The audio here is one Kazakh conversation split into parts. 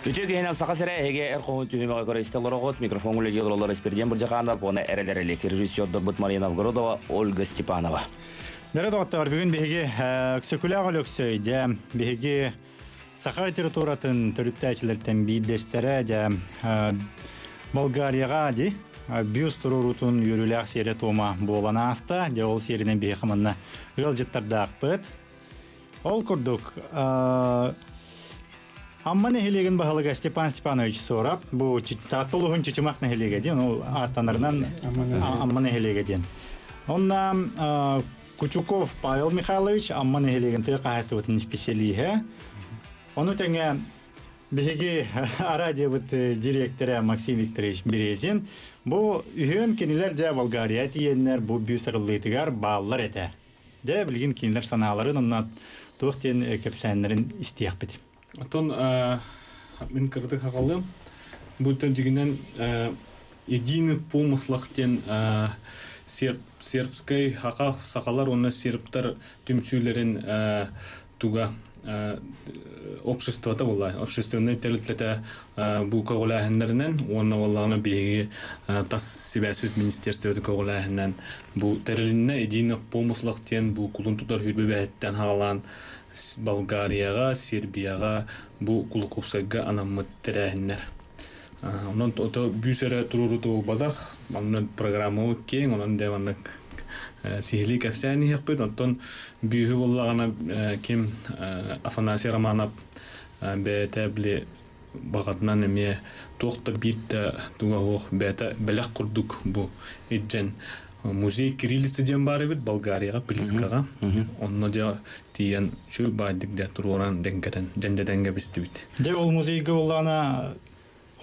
Ütü gehenen sakasere hege erqoğun tühüme koreystelor oğut mikrofon gülü yılırlar espirden bir jakanda buna erelerlik rejissör Dorbut Marina Novgorodova, Olga Stepanova. Nere doktor bugün bihigi söküle galöksöydü. Bihigi Sakar territoratın törüktəçilərdən bir dəstərə Bulgariyaga di büyüs tururutun yürülək seri toma bolana asta de ol seriden bir xamanna yolcutlarda aqpıt. Ol kurduk. Amma nehilegin bahalıga Stepan Stepanoviç sorap bu tatılıhın çiçimak nehilega diyen o artanlarından amma nehilega diyen. Ondan Kuchukov Pavel Mikhailovich amma nehilegin tı qahasıvatın spesiyeliği. Onu tenge bihigi radyo direktörü Maksim Viktorovich Berezin bu ühün keniler de Bulgariya diyenler bu büyüsarılıydıgar bağlılar ete. De bilgin keniler sanaların ondan toğten köpsenlerin istiyaq bidi. Aton min kırdık hakalım. Bu tercihinden единый помыслахтен сербской хака сакалар онна сербтар түмсүлерин туга обществода булай общественный телетлете бу коголахнернен онна валлана биги тас сибасвит министерствода коголахнен бу терилинне единый помыслахтен бу кулунтудар хүрбебеттен хагалан Болгарияга, Сербияга бу кулукупсага анаммыт терәһеннәр. Онон то бүсәре туруру булбадак, аннан программа кең, онон деванны сихли капсани хакпыт, онтон бүһү буллагана кем Афанасий Романов бетәбле багатнан эме тохта битте тугах бета белек курдук бу иджен музей кириллица ден бар бит Болгарияга, Плискага. Онно да тиен шу байдык да туруран денгетен, жендеденге бисти бит. Де ол музейге улана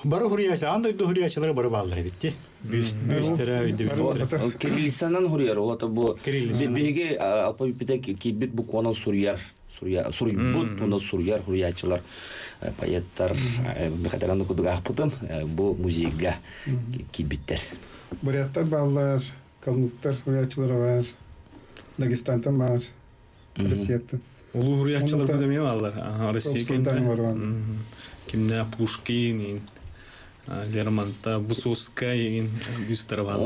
бары хуриячы, андай хуриячылары бары балдыр битти. Büyüstere ödüyor. Kirilistan'dan huriyar olata bu. Bege alfabeteki kibit bu konu Suriyar. Suriyut onda Suriyar huriyaçılar payettar mekadaranı kudu gahputum bu müziğe kibitler. Burayatlar bağlar, kalınlıklar huriyaçıları var. Dagestan'dan var. Rusya'dan. Ulu huriyaçılar bu demeye varlar. Rusya'dan var. Kimne Pushkin Lermonta, Vysotskaya büstərvan.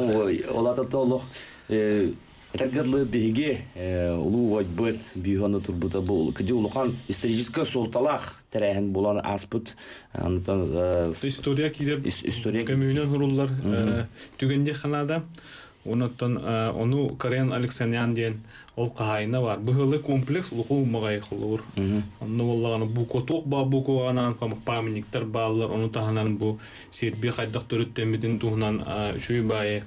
Olata tolluq rəqədli bihigi ulu vajbət büyühanı turbuta bu. Kıcı uluqan исторический солталaq tərəhin bulan asput. İstoriya kirib, kömüyünən hurullar tügəndə xanada. Onu Karen Alexanyan diyen ol qahayına var. Bu hılı kompleks uluqu mağay qılır. Onu vallağını bu kotuq ba bu koğanan paminiktar bağlar. Onu tahanan bu Serbiya qaydaq törüttəmidin tuğunan şuy bayı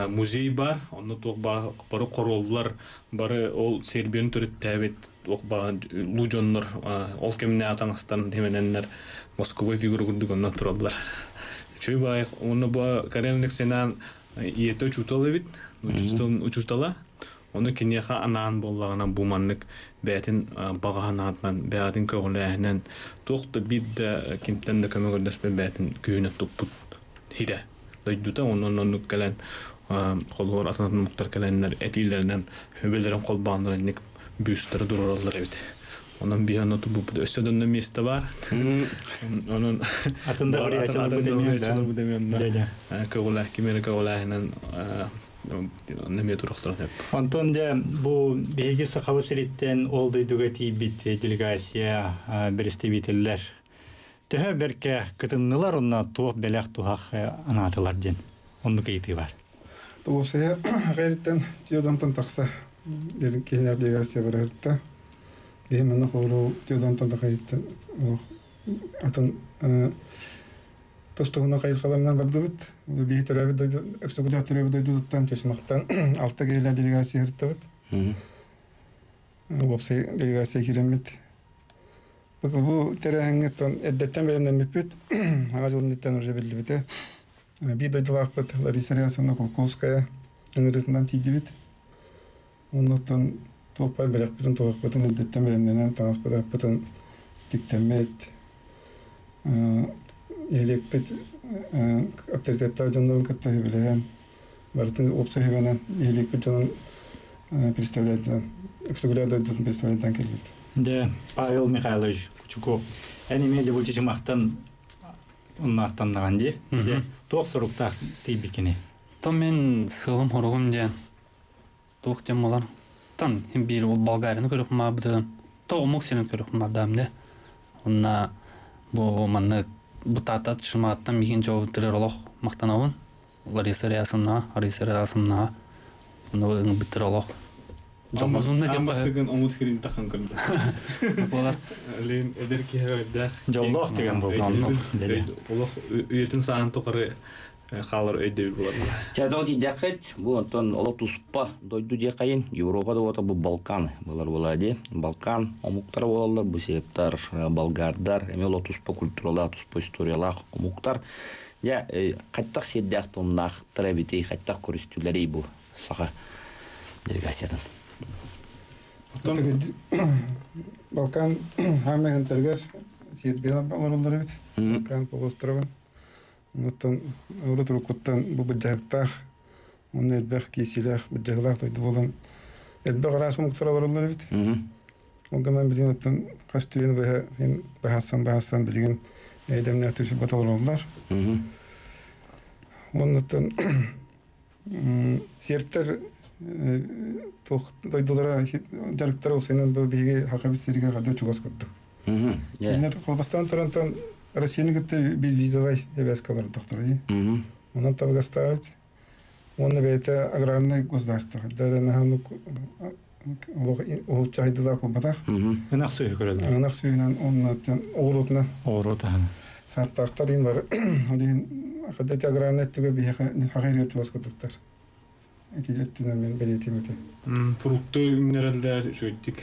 muzey var. Onu tuq ba barı qorollar barı ol Serbiyanın törüttəbit oq ba lujonlar ol kemine atanıstan demenenler Moskova figürü gürdük ondan turallar. Şuy bayı onu bu Karen Alexanyan Ието чуталы бит, учуштала. Оны кинеха анан боллагана буманнык бәтин багаһанатнан, бәтин көгләһнән тохты бит кимтен дә көмөгөдәш бәтин күйенә туппут хиде. Дойдута оннан калан коллар атнан муктар каланнар этилләрнән хөбеләрен колбандырын ник бүстәр дуралар бит. Ondan bir yana bu ösödönde место var. Onun atında huriyaçılar bu demiyorlar. Kögülah kimere kögülahından neme turuklar hep. Ondan da bu bilgi sahavatıritten olduyduğu tibit delegasiya berestebitler. Töhö berke kıtınlılar onna tuğ belek tuğaq anatılar den. Onun kayıtı var. Dolayısıyla gayretten diyordan taqsa delegasiya delegasiya var hatta. Benim oğlu diyordan tanıdıkaydı. Atan tostuğuna kayıt kalanlar vardı bit. Bir tarafı da öksüzlükler tarafı da tuttan çalışmaktan altta gelen delegasiya hırttı bit. Bu delegasiya kiremit. Bakın bu terengin eddetten beğenmem bit. Ağacın eddetten oraya belli bit. Bir doydular bit. Larisa Ryasovna Kolkovskaya öğretmenden tiydi bit. Ondan Topal belak bütün topakpatın edettem beğenlenen transportapatın diktemet elekpet apteritetler canların katta hübeleyen vartın opsa hübenen elekpet canın представляет öksügüler de представляет kelbet. De Pavel Mikhailovich Kuchukov. Yani medya bu çeşimaqtan оннаттаннаган ди. Тоқ суруктак тийбикини. То мен сылым хорогум ден. Тоқ темалар. Тан бир ул Болгарияны көрүп мабыдым. То муксенин көрүп мабдамды. Онна бу манны бутатат шыматтан миген жооп тиролог мактанабын. Лариса Рясымна. Ну битиролог. Жомозунна деп бастыгын омут хирин тахан кырды. Болар. Лен эдерки хавда. Жоллох деген болгон. Олох үетин саан токары халар өйдөй булар. Чадо дидакет бу антон олот туспа дойду де кайын Европада ота бу Балкан булар булади. Балкан омуктар болалар бу септар болгардар эме олот туспа культуралар туспа историялар омуктар. Я каттак седдактоннах требити каттак көрүстүлөр бу сага делегациядан. Балкан хамеген тергер сирбелан баларлар бит. Балкан полуострова. Нотон урутур куттан бу бужактах оннер бах кисилах бужаглах тойду болан. Элбе гарас муктаралар бит. Огаман билген оттан кастуен бахасан билген эдемнер түшү баталарлар. Оннотон серптер тойдулара жарыктар осенен бу биге хакабы сирге када чугас курдук. Энер Колбастан Тарантан Россияны гытты визовай эвескалар доктора. Онан табгаставит. Онна бете аграрный государство. Дарена ол чайдыла кулбатах. Анах сүйі көреді. Анах сүйінен оннаттан оғыротына. Оғырот ағаны. Саттақтар ен бар. Қаддеті аграрный түге бейхе хақайр өтіп басқыдықтар. Этилеттінен мен белетім өте. Фрукты үнерелдер жөйттік.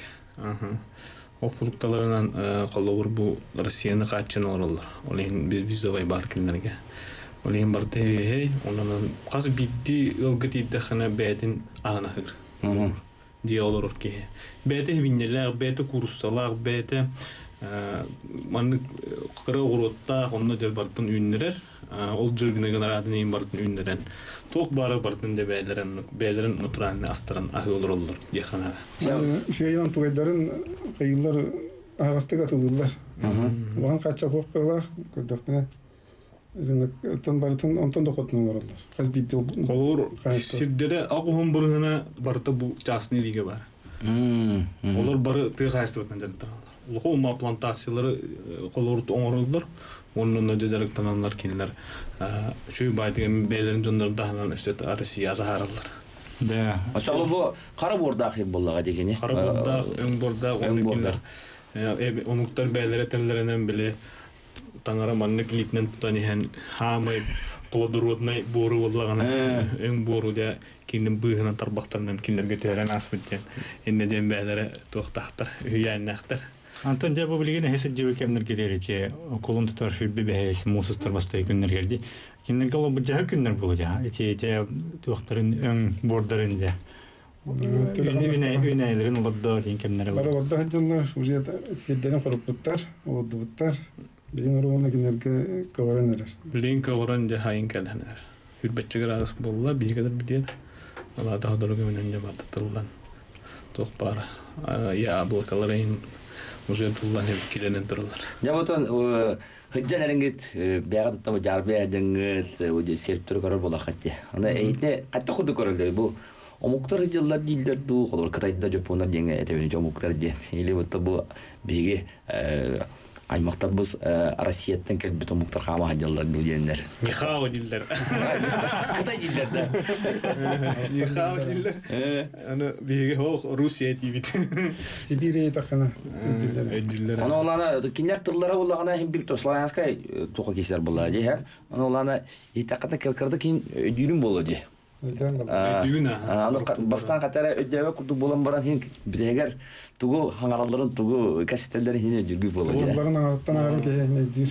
О фрукталарынан қолауыр бұл Россияны қатшын оралар. Олеген визовай бар кілдерге. Олеген бар тәйвей, онынан қасы бидді ылғыт едді қана бәдін ағынағыр. Дей олар орке. Бәді виннелер, бәді курусталар, бәді маны қыры ғыроттақ, онына дәл бардың үйінлерер. Ол жүргінеген арадын ең бардың үйінлерен. Тоқ бары бардың да бәлерін нұтыраны астырын ағы олар олар. Деханағы. Шейінан туғайдарын қайылар ағастық атылылар. Оған қатша қоқ қылар, көдіқіне. Тон барытын онтон доқотын оларылар. Қаз бейді ол. Қолуыр сирдері ағуын бұрғына барыта бұл жасын еліге бар. Олар бары тұғы қайысты бәтін жарықтар. Олығы ома плантациялары қолуырды оңырылдар. Onun önce jarıktananlar kinler şu baydıgan beylerin jonları dahlan üstet Rusya zaharlar. Da. Aşağı bu qara bordaq bollağa degeni. Qara bordaq, öň bordaq kinler. Omuktar beylere tellerinden bile tangara manlık litnen tutani hen hamay plodorодный boru bollagana öň boru da kinnin bıhına tarbaqtardan kinlerge tören asbetjen. Enneden beylere toqtaqtar, üýänäqtar. Антон жабы билген хесет жабы кемнер келерече колун тутар филби бехес мусустар бастай күннер келди. Киннер кало бужа күннер болу жа. Эти туактарын өң бордарында. Үнәйлерин улады дин кемнер бар. Бара барды хаҗлар уже сиддән корыптар, олдуттар. Бин роона кинерге кавараннар. Билен каваран да хайын келәнәр. Хүлбәтче градус булла бигәдер бидер. Ала да дөргә менән дә барды тылдан. Тох бар. Я блокаларын уже туллан киленен туралар. Жаботон хыджанерингит бягат та жарбе адыңгыт уҗе серптер көрөр болахатты. Анда эйте катта худу көрөлдөр бу омуктар хыджалар дилдер ду колор кытайда жопонар деңе этебени омуктар ден. Или вот бу биге аймактарбыз Россиядан келбит омуктар хама хыджалар дилдер. Михао дилдер. Кытай дилдер да. Михао дилдер. Аны биге Русия тибит. Сибирия тахана. Дилдер. Аны олана кинер тыллары буллагана хим бир тослаянскай тока кесер булла ди һәм аны олана итаката келкерде кин дүйрүн боло ди. Дүйүнө. Аны бастан катара өдөбө курду болон баран хин бирегер тугу хаңараларын тугу кастелдер хине жүргү боло ди. Олардан артан арам кене дир.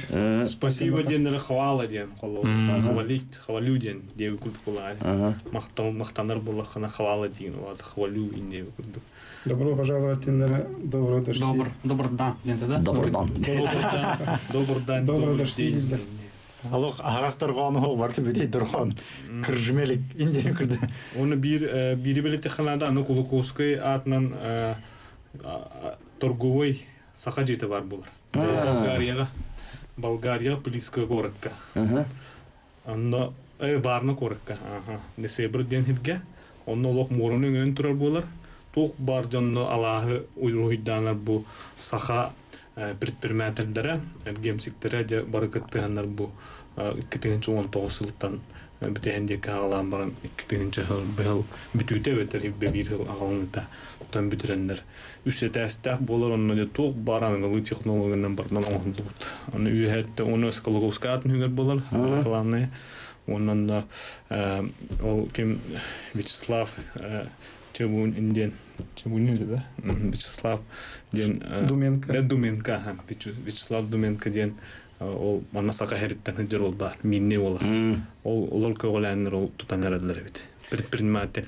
Спасибо дендер хвала ден коло. Хвалю ден деп курду була. Мактандар була хана хвала ден ва хвалю инде курду. Добро пожаловать на добро дошли. Добр дан денде да. Добр дан. Добро дошли. Аллах агастырганы хол барты биди дурхан. Кыржмелик инде кирди. Оны бири билет ханада аны Кулуковский атынан торговой сака жете бар булар. Болгарияга Болгария близко городка. Анна барна городка. Десебр ден хибге. Онно лох морунун өн турар болар. Тук бар жанны Аллахы уйрухиданар бу саха предпринимательдere, гемсиктере де баракаттыганнар бу 2019 жылдан бүтәндә кагалам баран 2000 бел бүтүтә бетер бер ел агалында тан бүтрәннәр үсетәстә болар онны да тук баран технологияннан бардан оңдылып аны үһәттә оны скологовскат нүгәр болар главное оннан да ол кем Вячеслав Чебун инден Чебун да Вячеслав ден Думенко Вячеслав Думенко ден ол манасака хериттен хәҗер ул бар минне ола ол олар көгөләннәр ул тутаннарлар бит предприниматель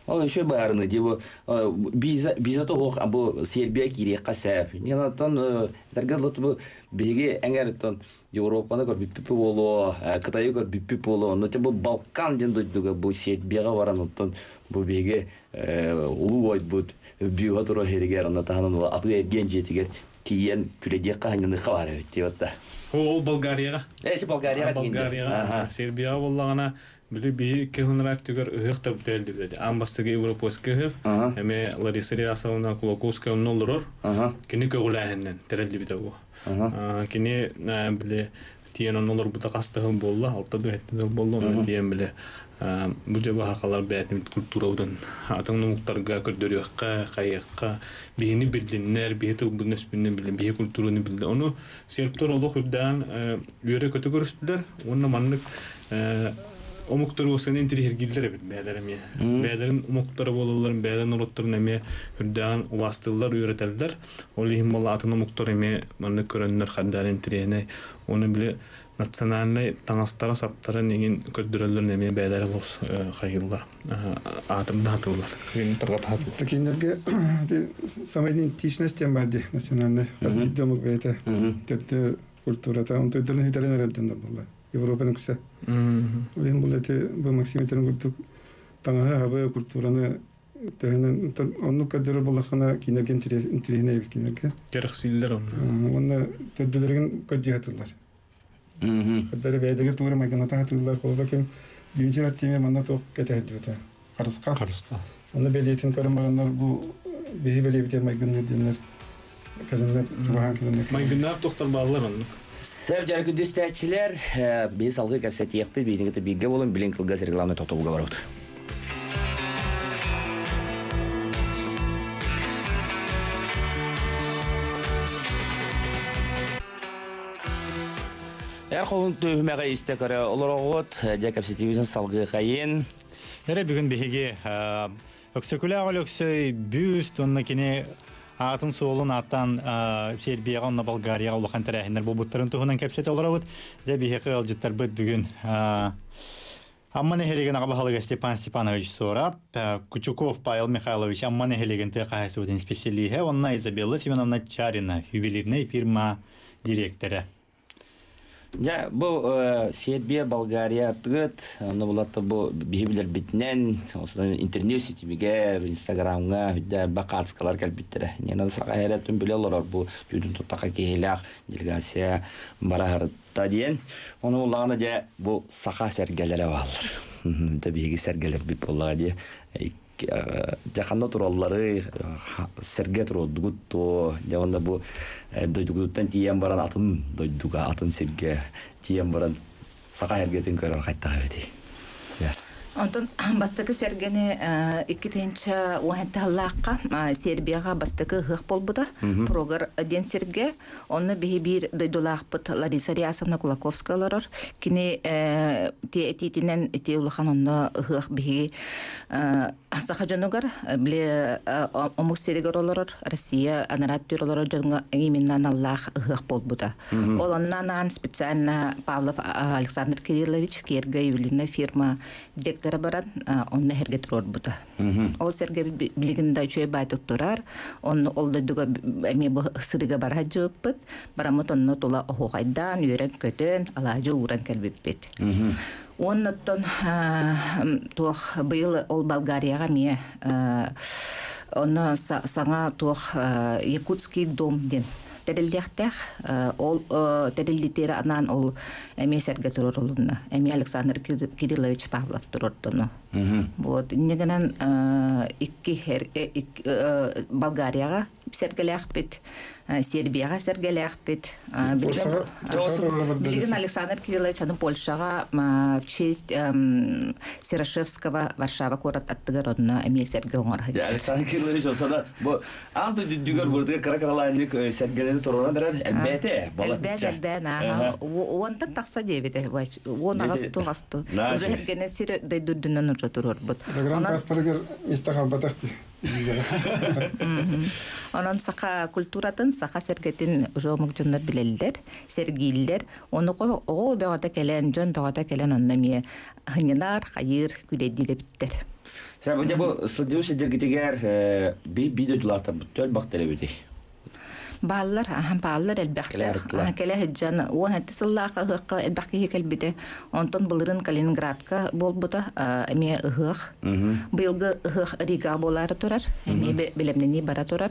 О, еще барны, диво биза то хох або Сербия кире касаф. Не на тон таргалот бу беге энгертон Европаны көр биппи боло, Кытай көр биппи боло, но те бу Балкан ден дойдуга бу Сербияга баран тон бу беге улуй бут био туро херигер ана таһанын апы генжетигер киен күлеге каханны хабар өттү. Ол Болгарияга. Болгарияга. Сербия боллагана Били би кехнрак түгөр ыхтап делди биде. Амбастыгы европейский эме Лариса Рясовна Кулаковская ноллор. Кини көгөләһеннән терелди биде бу. Кини биле тиен ноллор бута кастыгы болла, алта дөһәттә болла, тиен биле бу җаба хакалар бәйтем культураудан атыңны муктарга көрдөрөккә, кайыкка, бини билдиннәр, бетил бу нәсбинне биле, би культураны билде. Аны серптор олох үрдән үре көтө көрүштүләр. Онны маннык Omukları olsan enteri hergiller bit beylerim ya. Beylerim omukları bolurlar, beylerin orotları neme hürdan vasıtlılar öğretirler. Olihim valla atın omukları eme manlı körenler haddar enteriyene onu bile nasyonalne tanastara saptara negin kördürürler neme beylerim olsun hayırlar. Atımda hatırlar. Takinlerge samayın tişnestem vardı nasyonalne. Azbiddomuk beyte. Kötü kulturata onu töydürün hüderen herhalde bunlar. Европаның күсә. Мен бул эте бу максимитен культур таңа хабы культураны тәһенен онны кадәр булахына кинеген интересне кинеге. Керхсиллер онны. Онны төддүләргән көдҗәтләр. Кадәр бәйдәге туры магнат атылар колга кем димитер аттеме манна ток кетәдүтә. Карыска. Онны белетин көрмәгәннәр бу беһи белебитер магнат динер. Кадәрләр туган киләмәк. Магнат токтар баллар онны. Сәп жаргы дүстәчләр, без алгы кәпсәт яқпы бейнегеті бейге болын білен кылгас регламны тотуға барауды. Әр қолын түйімәға истекәрі олар оғыт, дә кәпсәтебізін салғы қайын. Әрі бүгін бейге өксөкілі ағыл өксөй бүйіст, онны кене Атын соолун аттан Сербияга, онна Болгарияга улахан тәрәһиннәр бу буттарын туһунан кәпсәтә оларабыт. Дә бихәкы алҗыттар бит бүген. Амманы һелеген Агабахалыга Степан Степанович сорап, Кучуков Павел Михайлович амманы һелеген тәкәһәсүден специалиһе, онна Изабелла Семеновна Чарина, ювелирная фирма директоры. Ja, bu Serbiya, Bolgariya tığıt, onu bulatı bu bihibiler bitnen, osdan internet sitimiga, Instagramga, hüdder bakatskalar kelbittere. Nena sağa heretun biliyorlar bu yüdün tutaka kehilak, delegasiya baraharıtta diyen. Onu ulağına da bu sağa sergelere bağlılar. Tabii ki sergeler bit bollağa diye. Жақанда тураллары серге турдугут то жаганда бу дойдугуттан тиен баран атын дойдуга атын серге тиен баран сака хергетин көрөр кайта бети. Антон бастыкы сергене иккитенче уһенталлакка Сербияга бастыкы хых болбуда прогар ден серге онны бир дойдулакпыт Лариса Рясовна Кулаковскалар кини тиетинен тиулхан онны хых би сахажонугар бле омук серегоролор Россия анараттыролор жонга именно Аллах хых болбуда. Ол оннан специально Павлов Александр Кириллович керге ювелирная фирма баран онны хергет рорбута. Ол серге билигинда чөй байтык турар, онны олдыдыга эме бу сырыга бара жөппүт, барамыт онны тула охойдан, үйрен көтөн, алажы уран келбеппет. Оннотон туох быйыл ол Болгарияга ме онны саңа туох Якутский дом ден териллиэхтэх ол териллитери анан ол эми серге турурулунна эми Александр Кириллович Павлов турурдуну. Вот негенен Болгарияга сергелехпит, Сербияга сергелехпит. Билген Александр Кириллович аны Польшага в честь Серашевского Варшава город аттыгародна эми серге оңорхайт. Александр Кириллович осада бу анты дүгөр бурдуга каракараландык сергелени турурандырар элбете балатча. Элбете, онтан такса дебите, он агасту. Уже эргене сире дайдудунан уже турурбут. Гран Каспаргер истахал батахти. Онон саха культуратын, саха сергетин жомук жоннор билелдер, сергийлер. Оны ого бөгөтө келен, жон бөгөтө келен оннамие хынянар, хайыр, күледире биттер. Sen önce bu sıcak dergitiger bir videolarda bütün bakteri bidi. Ballar elbette. Kele heccan o hatisallaka hıqqa elbaqi kelbide. Ondan bulurun Kaliningradka bolbuda emi hıq. Bılgı hıq Riga bolar turar. Emi bilemneni bara turar.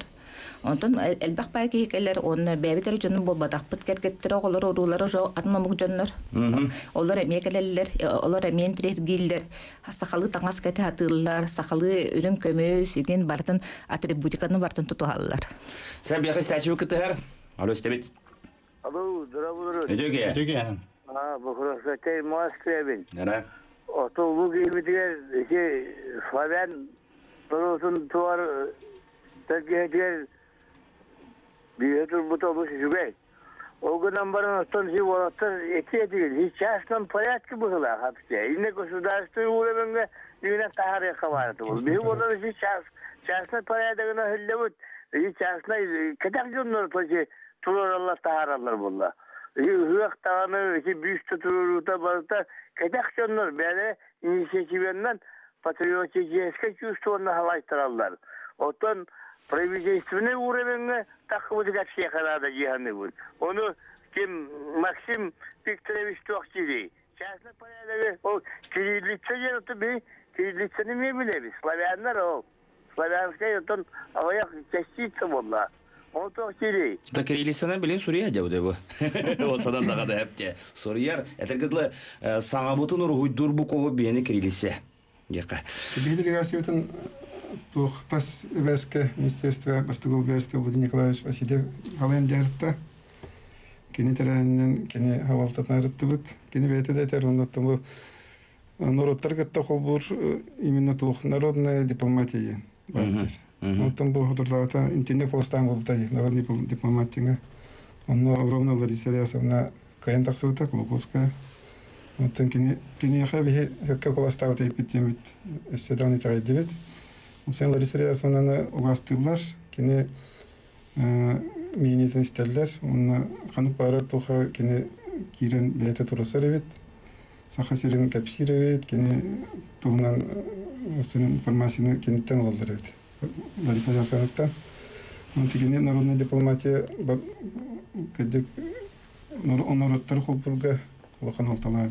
Ondan elbaq belki keller on bebiter canı bolbadak pıt kerkettire oğlar oruları jo atnomuk canlar. Onlar emi kelleller, onlar emi entregiller. Sakalı tangas kete hatırlar, sakalı ürün kömü sigin bartın atributikаны bartın tutuhallar. Sen bir istasyonu kıtır. Alo istebit. Alo, здравствуйте. Ödöge. Bu kurasatay Moskva'ya bin. Nere? Otobüs gibi Slaven Toros'un tuvar Türkiye'de bir otobüs şubey. O gün ambarın otonosi volatır etiyediği hiç yaştan payat ki bu hıla hapse. Yine gosudastı uğramange yine tahare kavardı bu. Bir orada hiç yaştan payadığına hıllabut. Hiç yaştan kadar jonlar payı turur Allah taharalar bunlar. Hıyak tağını büyüstü tururda bazda kadar jonlar böyle inisiyatiflerinden patriotik чувство onunla halaytırarlar. Otan правительственный уровень такого как kadar cihanı bu. Onu kim Максим Викторович Тохтири. Частно порядок o kirillitçe yaratı bir kirillitçeni mi bilebiz? Slavyanlar o. Slavyanska yatan havaya kesitse valla. O Tохтири. Da kirillitseni bilin Suriye cevde bu. O sadan da kadar hepçe. Suriyer etergidli sana butun urguydur bu kovu beni kirillitse. Яка. Тебе делегацию Тухтас Веске Министерства Бастугулгарства Владимир Николаевич Васильев Галендерта кенетеренен кене хавалтатнарыттыбыт кене бетеде теруннаттым бу народтар кетте холбур именно тух народная дипломатия бартер. Онтон бу худурдата интернет полстан болтай народный дипломатия. Онно огромная Лариса Рясовна Каен таксыта Клуковская. Онтон кене хабе как коластау тепитимит эседани тайдивит. Sen Larisa Reyason'dan uğraştılar. Kine miyenitin isterler. Onunla kanıp bağırıp toğa kine giren beyete turasar evet. Sahasirin kapşir evet. Kine toğunan senin informasyonu kenitten alırlar evet. Larisa Reyason'dan. Onunla kine народная дипломатия kadık onoratları kulpurga olakan altalar.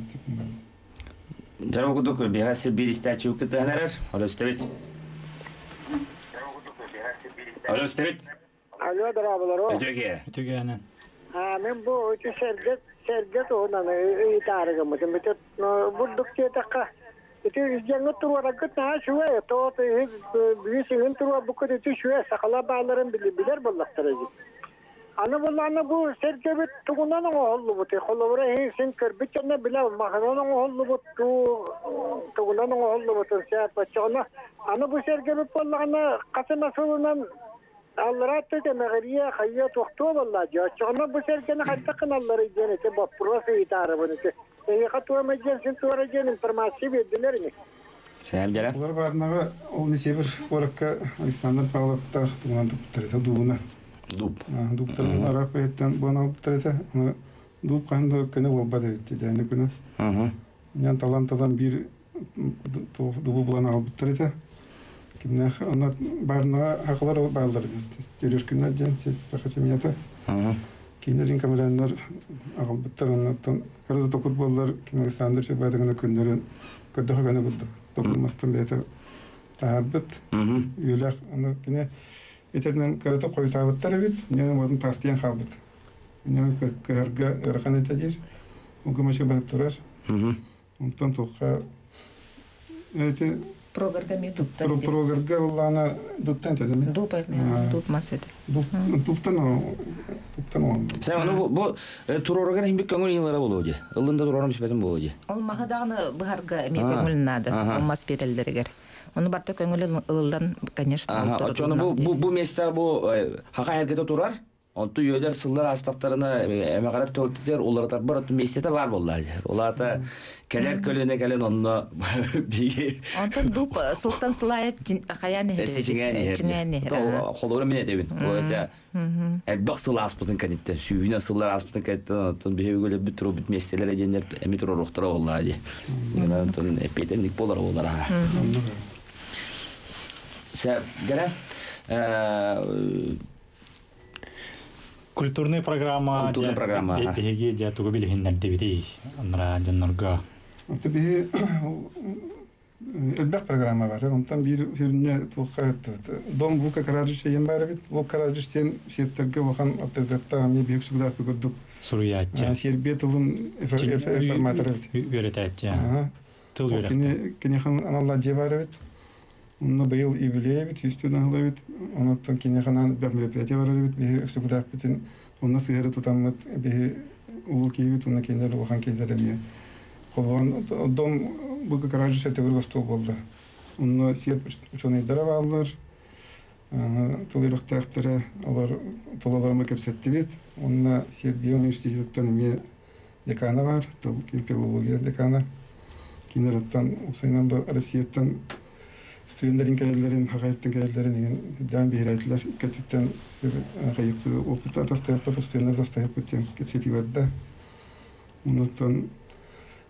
Canım okuduk. Bir hası bir istasyonu kıtı neler? Alo istebit. Alo istebit. Alo darabalar. Ötöge. Men bu serget onan idarga mı? Metet buldukça takka. Iti jangat turwarak ta şuya to bir şeyin turwa bu kadar şuya sakala bağların bilir ballaktarıcı. Ana bu serget tuğunan oldu bu te kolları sen kırbıçına bile mahanan oldu bu tuğunan oldu bu şey paçana. Ana bu serget pollana kasanasundan Allah'ta da mağriye hayat vakti vallahi ya. Çünkü bu sergene hatta kanalları cenete bu profe idare bunu ki. Katwa meclisin tuvaracağın informasyonu verdiler mi? Sen gelen. Bunlar barnağa o nisebir orakka İstanbul bağlıkta tuğunan tutturdu duğuna. Tutturdu Arap etten bana tutturdu. Duğ kandı kene olmadı yani kene. Yan talantadan bir duğu bulan alıp tutturdu. Kimne ona barnağa haklar bağlar. Terörkünler cinsi sakıcımiyata. Kinlerin kameranlar alıp tutturdu. Ondan karada tokut bollar kimne İstanbul şebadığına künlerin kötü gene buldu. Dokunmastan bete taharbet. Yülak onu kine eterden karada koytabıtlar evet. Yani odun tastiyan kabıt. Мен кырга ырхан этедир. Угумашы барып турар. Онтон тоққа эти Программе дуптан. програмга улана дуптан тедеме. Дупай дупмас еді. Дуптан он. Сән бу турорга химбек көңүл йыллары болуды. Ылында турорам сипетин болуды. Ол мағадағыны бұғарға әме көңілін ады. Олмас берелдергер. Оны барта көңілі ылылдан, конечно, Бу места бу хака әркеті турар. Онту йөдер сыллар астақтарына әме қарап төлтетер, олар бар местете бар болды. Оларда келер көліне келен онны биги. Онтан дуп сылтан сылайы қаяны Эсі жingәне. Қолуыры мен әдебін. Оларда әлбақ сылы аспытын кәнетті. Сүйіне сыллар аспытын кәнетті. Онтан бейі көлі бүттіру бүт местелер әденер әме тұру рұқтыра олады. Онтан әпейтендік болар олар. Сәп, гәрі? Культурная программа. Беги де тугу билгендер дебити. Анра жаннорга. Это беги элбек программа бар. Онтан бир фильмне тугат. Дом бука каражыш ем бар бит. Бу каражыштен септерге вахан авторитетта ми бек сугда көрдүк. Суруятча. Сербетулун информатор бит. Өретәтча. Тыл өретә. Кене хан аналла жебар бит. Онно быйыл юбилей бит, 100 тонна бит. Оннан кене ханан бер мероприятие бар бит. Бе сугда битин. Онна сыйры тутаммыт бе улу кийбит, онна кендер вахан кендерме. Колгон дом буга каражыш этегер гостол болду. Онно серп ученый дарабалар. Толерактары алар толаларма кепсетти бит. Онна Сербия университетинен ме деканы бар, филология деканы. Кинераттан Усайнан Россиятан студентлерин кәйләрен, хакыйкатен кәйләрен деген дан бирәтләр. Кәтиттән гайып опыт атастырып, студентлар застайып үткән кепсети барда. Оннан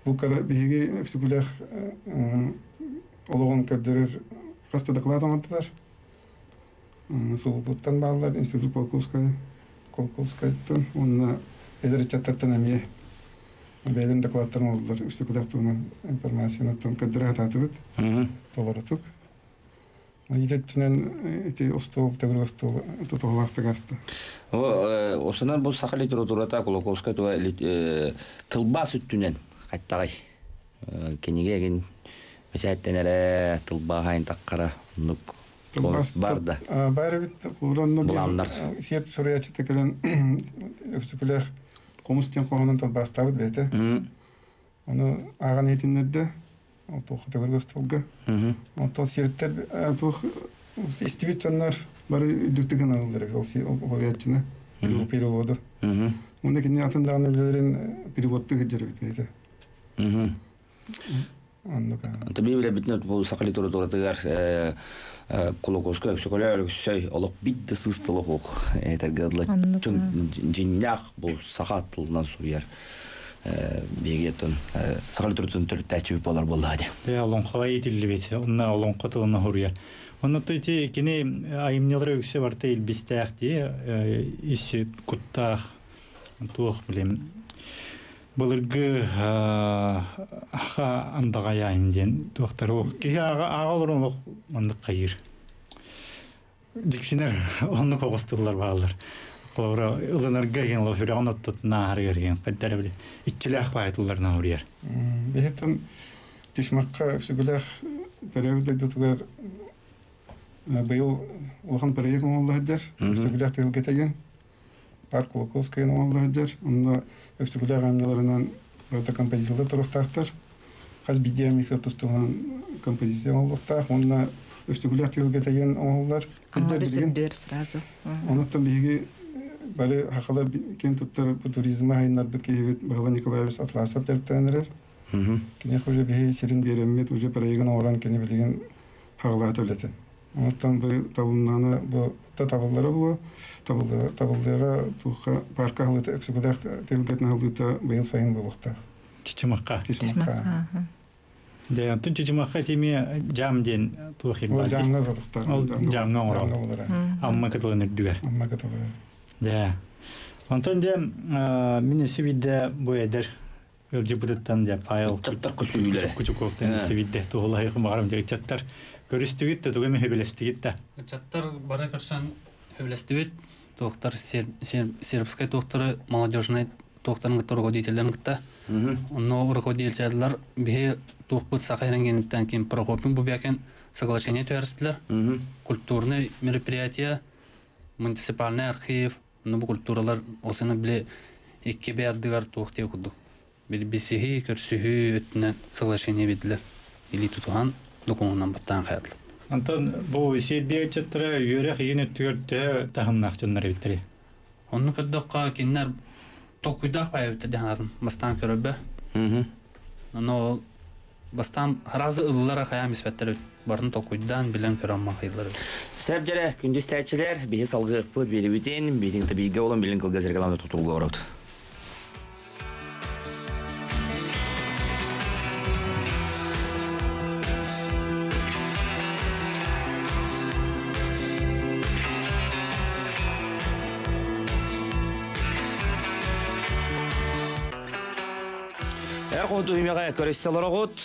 бу кара биге психолог ологон кәдерер просто доклад аңлаттылар. Субботтан балалар институт Колковскайдан, онна эдер чаттан әме бәйлем докладтарын олдылар. Психолог туган информацияны тон кәдерер ататып, толоратып. Идеттен эти остол, тегер остол, тотолакта гаста. Осынан бу саха литературата Колковскай туа тылба сүттүнен каттагай. Кенеге ген мәсәттенере тылба хайын таккара нук барда. Бар бит уронно сеп сурячы текелен өстүклер комустен когонун талбастабыт бете. Аны аган этиннерде отох тегергөстөлгө. Отол серптер отох истибиттер бар дүктөгөн алдар болсо оячына переводу. Мында кине атындаган өлөрүн переводту жүрүп бете. Anta bile bitnet bu sakal literaturatıgar Kolokowska psikoloğu şey olup bitti sıztılık ok tergadla cinyak bu sakatlıktan suyar begeton sakal literatürün türlü tecrübe olar bolladı. De olon kolay dilli bit. Onna olon qotuna huriyar. Onu tüti kini ayımnelere yüksek vardı ilbistek diye işi kutta tuğ bilem Bulurgu andaga yayıncan doktor o ki ağalırın o mandık kayır. Diksiner onu kovastılar bağlar. Klavra ılınır gayın lafırı onu tutuna harıyan. Kaddara bile iççilik bayatlılar nahuriyar. Behetten tişmakka psikolog terevde tutugar bayıl olağan parayı olmalıdır. Psikolog tevil getayin. Park Kolkovskay'ın olmalıdır. Onda psikolog amcalarından böyle kompozisiyonda taraftardır. Kaz bidiyamisi tutulan kompozisyon olmakta. Onda psikolog tevil getayin olmalıdır. Rüsüldür sırası. Ondan bilgi böyle hakalar kim tutar bu turizme hayınlar bitki Bağla Nikolaevich Atlas'a dertlendirir. Kine hoca bir serin bir emmet hoca parayıgın oran kine bilgin hakalar tövleten. Ondan bu tabunlarına bu tabulları bu tabullara tuha parka halıta psikolog tevketine halıta bayıl sayın bulukta. Çiçimakka. Çiçimakka. Tun çiçimakka temi camden tuğil baldi. Camga bulukta. Camga oran. Amma katılınır düger. Amma katılınır. Ya. Ondan da mini sivide bu eder. Ölçübüdütten de payal. Çattar kusuyla. Küçük oltan sivide tuğulayı kumarım diye çattar. Görüstügüt de tuğumi höbelestigit de. Çattar bara karşan höbelestigit. доктор сербская докторы молодежный докторның руководителерин гытта. Но руководителлер бе тухпут сахайрангенден кин Прокопин бу бякен соглашение тверстилер. Культурный мероприятия, муниципальный архив, ну бу культуралар осыны биле икки бердигар тухте кудук. Били бисихи көрсүхү өтүнөн соглашение бидилер. Или тутуган документан баттан каятлы. Антон, бу Сербия чаттыра үйрек ені түртті тахымнақ жонлар биттіре. Оны көрдіққа кеннер толкуйдақ бай бітті дегенадым. Бастан көрөбі. Но бастан харазы ылылара қаям испеттер барын толкуйдан білен көрім мақайлар. Сәп жары, күндіз тәтшілер, бейі салғы ұқпыт, бейі бүтен, бейдің табиге олон, бейдің қылға зергаламды тұтылға орауды. Қоғыды үймеға көрістелер оғыт,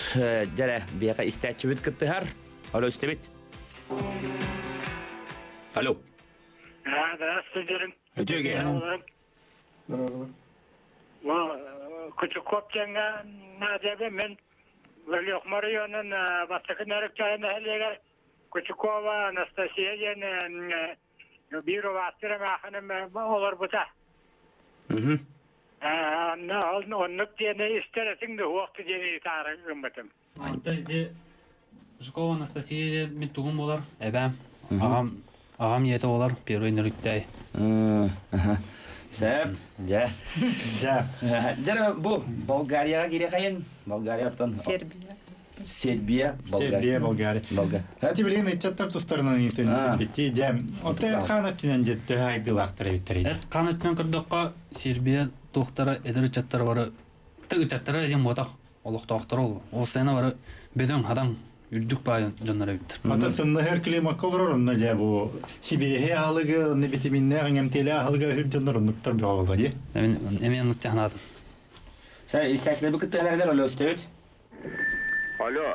жәрі бейға істәтші бүт күттіғар. Алло, істебет. Алло. Здравствуйте. Өтеге. Күчікоп жаңа надебе мен Валиоқма районын бастықын әрік жайына әлегер Күчікова Анастасия және бюро бастырым ақыным олар бұта. Оннық дені істересіңді оқты дені тарығым бұтым. Айта Жукова Анастасия мен туғым болар, әбәм, ағам еті олар, первый нүріктәй. Сәп, жә. Жәрі бұл Болгарияға кере қайын? Болгариятан? Сербия, Болгария. Тибілген етчаттар тұстарынан етен бетті, жәм. Оты қаны түнен жетті ғайдылақтары беттері еді. Қаны түнен күрдіққа Сербия тоқтары әдірі чаттары бары, тұғы чаттары әден ботақ, олық тоқтар ол. Ол сәні бары беден адам үрдік байын жонлары біттір. Ата сымны әр климат қолыр орынна жә бұл Сибирия алығы, небетімінне ғыңемтелі алығы жонлар орындықтар бұл алға де? Әмен ұтты ғанадым. Сән істәшілі бұл күттігілердер олы өстеуіт? Алло.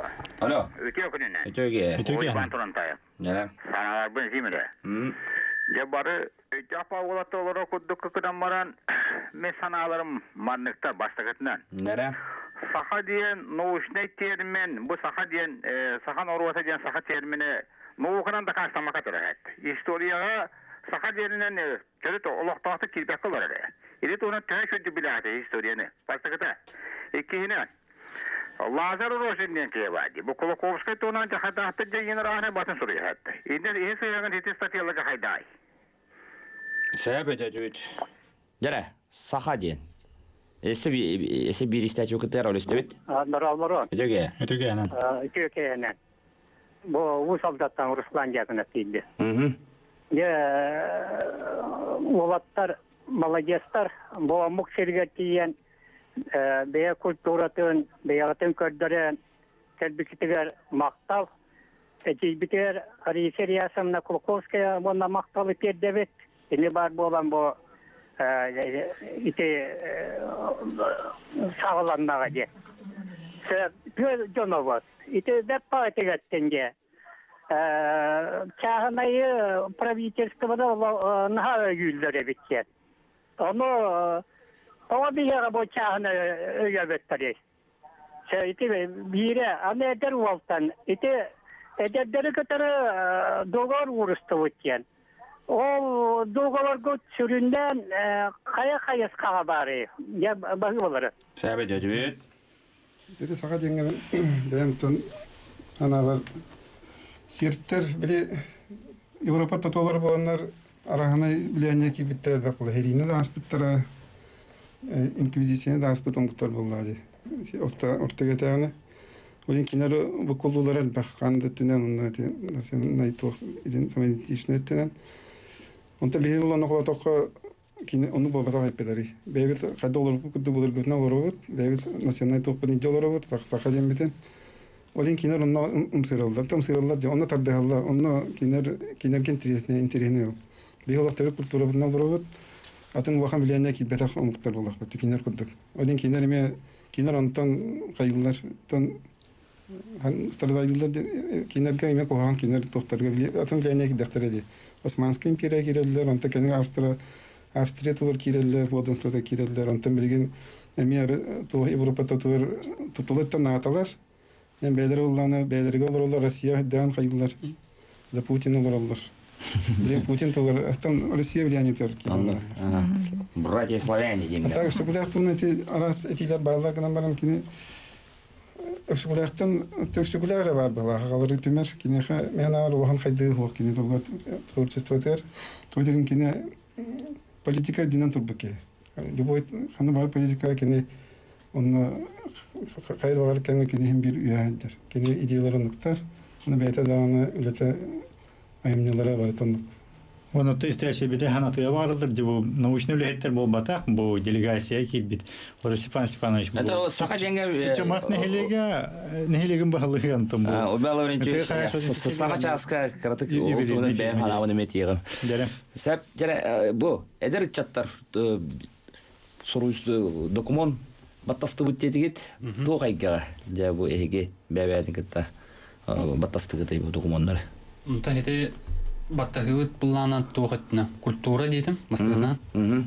Өте өкініне. Өтеге. Ойбан тұрантайы. Саналар бұн зимірі. Жабары өте апа олатты олары құддық күкідан баран мен саналарым маңнықтар бастығытынан. Нәрі? Саха дейін научный термин, бұл саха дейін, сахан оруата дейін саха термini наукынан да қаңстамақа тұры әт. Историяға саха дейінінен көріті олақтақты келбек қылар әрі. Елет оны тән шөді білі әті историяны. Бастығыта. Еккейіне. Лазар Рожиннен кебади. Бу Колоковская тонан жахатахты жайын рахне басын сұры хатты. Инден есі яғын хеті статиялығы хайдай. Сәп өтәтөйт. Жәрі, саха дейін. Есі бір істәтші өкіттер олы істебет? Нұралмұрын. Өтеге. Өтеге әнен. Бұл солдаттан Руслан жағына тейді. Олаттар, молодестар, бұл мұқ сергеттейен бея культуратын, беягатын көрдірен, кәлбікітігер мақтал. Әтейбітер Рейсериясымна Кулковская мұнна мақталы пердебет. Ені бар болан бұл ите сағыланнаға де. Пөр жонават. Ите дәп пағатығаттенге. Чағынайы правительствода наға үйілдері біткен. Оны Оға бейеға бұл чағыны өйәбеттері. Ити бейірі, аны әдер уалтан. Ити әдердері көтірі доғар ұрысты өткен. Ол доғалар көт сүрінден қая-қайыз қаға бары. Бағы болары. Сәбет өтібет. Деді саға денге бәйім түн ана бар серттер біле Европа татуалары боланлар арағаны біләне ки біттер әлбәк болды. Херины да аспыттары инквизицияны да аспыт оңғыттар болды. Ортаға тәғаны. Олен кенері бұқылулар әлбәк қанды түнен ұнна айтуақ самоидентичный түнен. Онта бейін ұланы қола тоққа оны болбата қайпедари. Бәйбіт қайда олар күдді болар көтіне олар өт. Бәйбіт национальный тоқпын инде олар өт. Сақа дем бітен. Олен кенер онна ұмсыралдар. Ұмсыралдар. Онна тардығалар. Онна кенерген интересіне ол. Бей олар тәбі культура бұдына олар өт. Атын улахан биләнне китбәтәк омуктар булдык. Тикинер күрдек. Олен кинер эме кинер антан кайыллар, тан хан стардайлар кинерге эме коган кинер токтарга биле. Атын биләнне китдәктер иде. Османская империя киреллер, он так Австрия тур киреллер, Воденство киреллер, он там билген эмер то Европа тур тутулетта наталар. Мен бәйләр улланы, бәйләргә олар Россия дан кайдылар. За Путин олар. Билен Путин тур, там Россия влияние төр. Братья славяне А деньги. так что гулях тур эти раз этилер барлар гына барам кини. Öksügüləkdən töksügülər var belə. Qalır tümər kini mən ağır olan qaydı hoq kini to'g'ri tворчество тер. To'g'ri kini politika dinan turbuki. Любой хана бар политика кини оны qayır var kini hem bir üyedir. Kini ideyaları noktar. Оны бәйтә даны үләтә аямнылары бар тон. Оны тестәче биде ханатыя барылдыр ди бу научный үлеттер бу батак бу делегация кит Степан Степанович. Это саха женге. Чамак нехилеген баһалыган том бу. Обал оренче. Саха часка кратык олтуны бәм халавын метиген. Сәп жара бу эдер чаттар соруйсты документ баттасты бут дедигит то кайга жа бу эге бәбәдин кытта баттасты кытай бу документтар. Тахите баттагы буллана тоғытна культура дейтім мастығынан.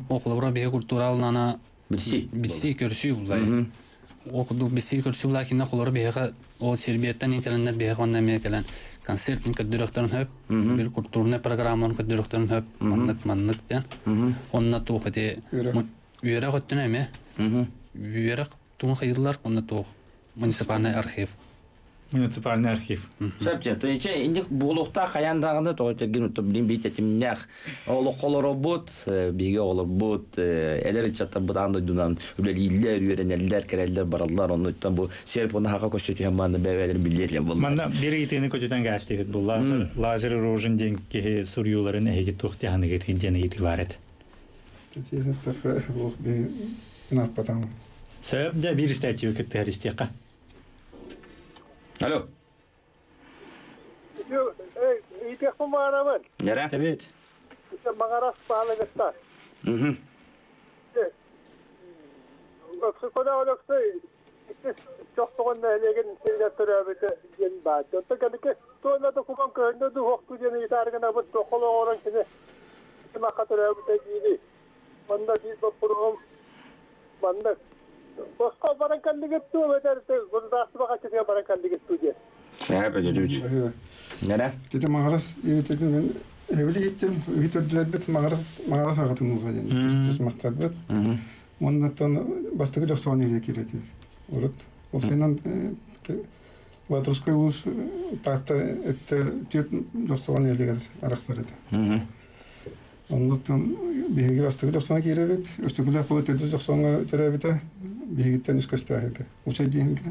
Оқылыбыра бе культура улана битси көрсүй булай. Оқыду битси көрсүй булай кине қолыры беға ол сербияттан екеленлер беға онда мекелен концертін көддіріқтерін хөп, бір культурны программаларын көддіріқтерін хөп, маннық ден. Онна тоғыте үйерақ өттін әме. Үйерақ туын қайдылар, онна тоғы муниципальный архив. Муниципальный архив. Сәпте, то есть индик булукта хаяндагында тойтыргын утып билин битетимнях. Ол колоро бут, биге олор бут, элер чатта бутанда дунан үлелилер, үйренелер, керелер баралар, онуттан бу серпоны хака көсөтү хамманы бәбәлер билерлер булду. Манда беритени көтөтөн гастыгыт булла. Лазер рожен ден ке сурюларын эге тохты ханыгы тендени итибарет. Тече так бу бе на потом. Сөп да бир статью кеттеристека. Алло. İpek mi bağıramın? Nere? Evet. İşte mağaras bağlı göster. Öksü koda olaksa çok soğun nehlegin şeyler türabeti yen bağdı. Öte kadiki toğla da kukan köyünde de hoktu jeni yitargına bu tokulu oran kini maka türabeti giydi. Banda biz bu program banda Boşka barankanlı gitti o bederte. Bunu da asıma kaçırıyor barankanlı gitti diye. Səhəb edir. Nere? Dedi mağaras evet dedim ben evli gittim. Vitördiler bit mağaras ağatın oldu yani. Tüs maktar bit. Ondan bastığı çok soğan evliye kireti. Orada. O senin Vatroskoy ulus tahta ette tüyet çok soğan evliye araçlar edi. Ondan bihi bastığı çok soğan kireti. Üstüküler kolu tüyet çok soğan kireti. Bihi gitten üsküste ahirke. Uçay diyenke.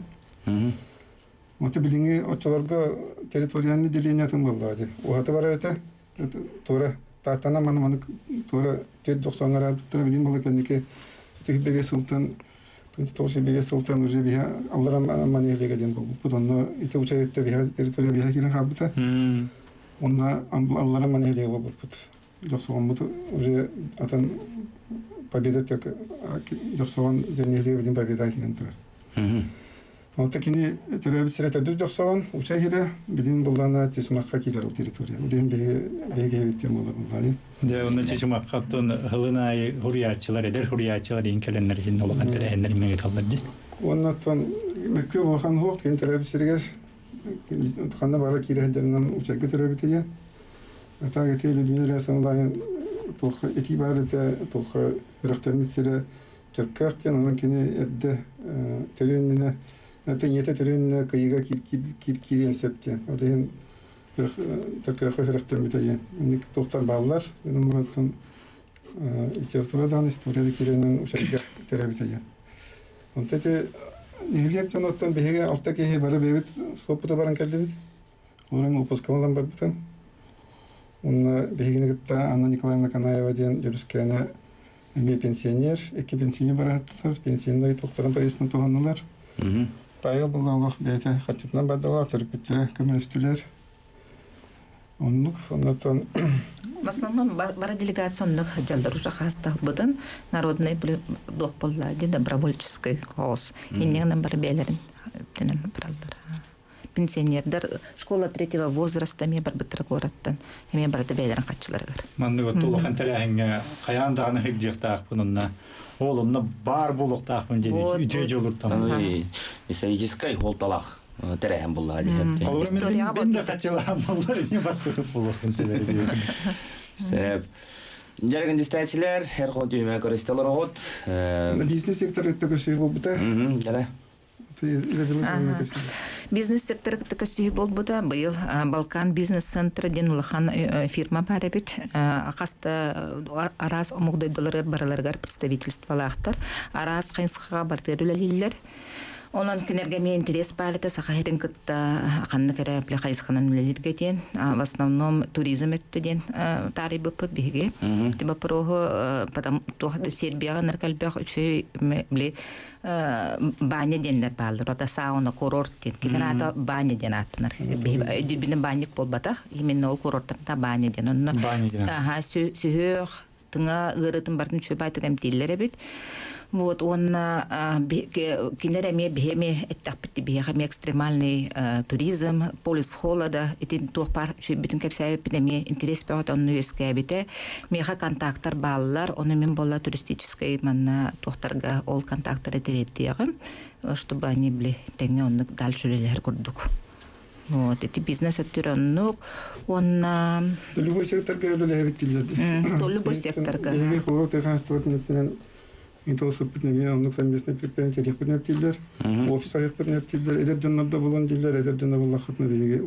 Мото билинги очолорго территориальный деление тым болду. Уаты бар эте. Тора татана маны тора тет 90-га билин болду кендике. Тибеге султан, Тибеге султан уже биха алларам манелеге ден болду. Бутонно ите учайетте биха территория биха кирен хабыта. Онна алларам манелеге болду. 90-га уже атан победа тек 90-га денелеге билин победа кирен тур. Вот такие террористы düz doksan uçak hire bilin bulana tesmakka kirer o teritoriya. Ulen bege vittem olur bulayı. De onun için makkattın hılınayı huriyatçılar eder huriyatçılar inkelenler için olan terenler meget alırdı. Ondan mekke olan hoq ken teröristler kanna bara kirehlerden uçak teröristler. Ata geteli bilirler sanılan toq etibarete toq rehtemitsere Türkçe onun kini edde terörünne Это не это терен кайга кирен септен. Олен такая хохрахтан битая. Ник тоқтан баллар. Мен мураттан итертурадан историяда киренен учакка терабитая. Он тете нелеп тоноттан беге алтаке бара бебит сопута баран келдебит. Олен опускалан барбитан. Он бегине гитта Анна Николаевна Канаева ден жүрүскәне эме пенсионер, эки пенсионер бараттар, пенсионный тоқтаран пайысына туганнылар. Павел был Аллах бейте хатитнан бадала терпиттер көмөстүлөр. Оннук оннотон В основном бара делегационных жалдар уже хаста бутын народный допполлади добровольческий хаос. Иннен бар белерин тенен бралдар. пенсионердар школа третьего возраста ме бар бытыр гораттан ме барда бейлерин катчыларгар. Манны толухан теләһеңгә каяндагы хидҗихтак бунна. Олымны бар булуктак мен үтө жолуртам. Исторический холталах терәһем булла дип. История бар. Бинде катчылар булла, не басып булуктан теләре. Сәп. Яргын дистәчләр, һәр хәл төймә користалар от. Бизнес секторы төкөсү булбыта. Дәлә. Бизнес сектор төкөсү болбуда быйыл Балкан бизнес центры ден улахан фирма бар бит. Акаста арас омугдай доллар бараларгар представительстволахтар. Арас кайсыга бартырылалилер. Онан кенерге мен интерес балыта сахарин кытта аканны кере плехайсханан үлелерге ден. В основном туризм өттүден тарибы биге. Тиба прого потом то Сербияга наркалбах үчөй бле баня денлер балды. Рота сауна курорт ден. Кенерата баня ден аттынар. Бибинен банник болбата. Именно ол курорттарда баня ден. Ага, сүйөр тыңа ырытын бартын чөбайтыгам тиллере бит. Вот он кинереме бихеме этаппити бихеме экстремальный туризм, полис холода, эти тухпар битен кепсай эпидемия интерес пят он юскебите, меха контактар баллар, он им была туристическая манна тухтарга ол контакторы терептиягам, чтобы они были теңе дальше лелер курдук. Вот эти бизнес оттюреннук, он любой сектор габеле хевитилди. Любой сектор га. Беге курорт транспортнен интелсуп битнеме онук самбесне предприятие репутнептилдер, офис аяпнептилдер, эдер жоннорда болгон дилер, эдер жоннор боллахытны беге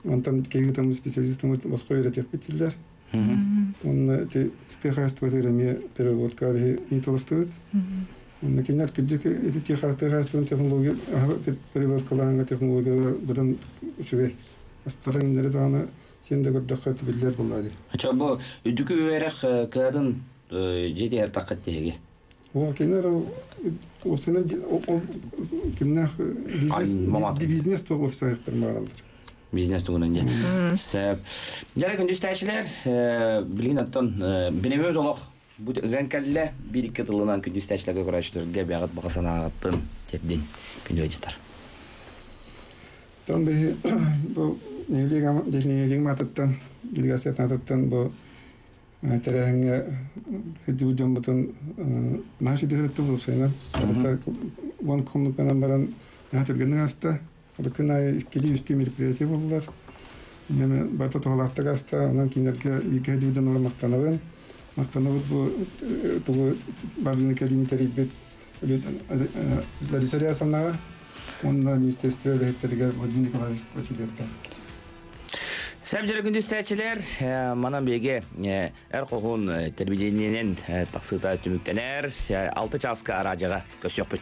антан кейгитам специалистам баской ретепитилдер. Он эти техаства тереме переводка интелстует. Он кинер кидик эти техаства технология переводкаларга технология будан үчүгө астарындыр дана сенде көрдөкөт билдер булады. Ача бу үдүкү берек кадын жетер такат теге. О кинер о сенен кимнах бизнес то офисайыктыр маралдыр. Бизнес тугунан же. Сәп. Яргын дистәчләр билген аттан бенеме долох бу гәнкәллә бир-ике тылынан күн дистәчләргә караштыр гәбәгат багасанагатын тердин күнөҗтәр. Тон бе бу нелеге мататтан делегациятан бу терәңгә хидүдән бутын маши дөрәтте булсына. Вон коммуниканан баран хәтергәннән аста Рукунай кили үсти мероприятие булдылар. Менә бата тогалакта гаста, анан кинерге биге дүүдөн ора мактанабын. Мактанабы бу бабыны калини тарифет. Ларисария самнага онда министерство рehterге Владимир Николаевич Васильевта. Сәбҗәр күндәстәчләр, манан беге әр когын телевидениенен таксыта түмүктәнәр 6 часка аражыга көсөк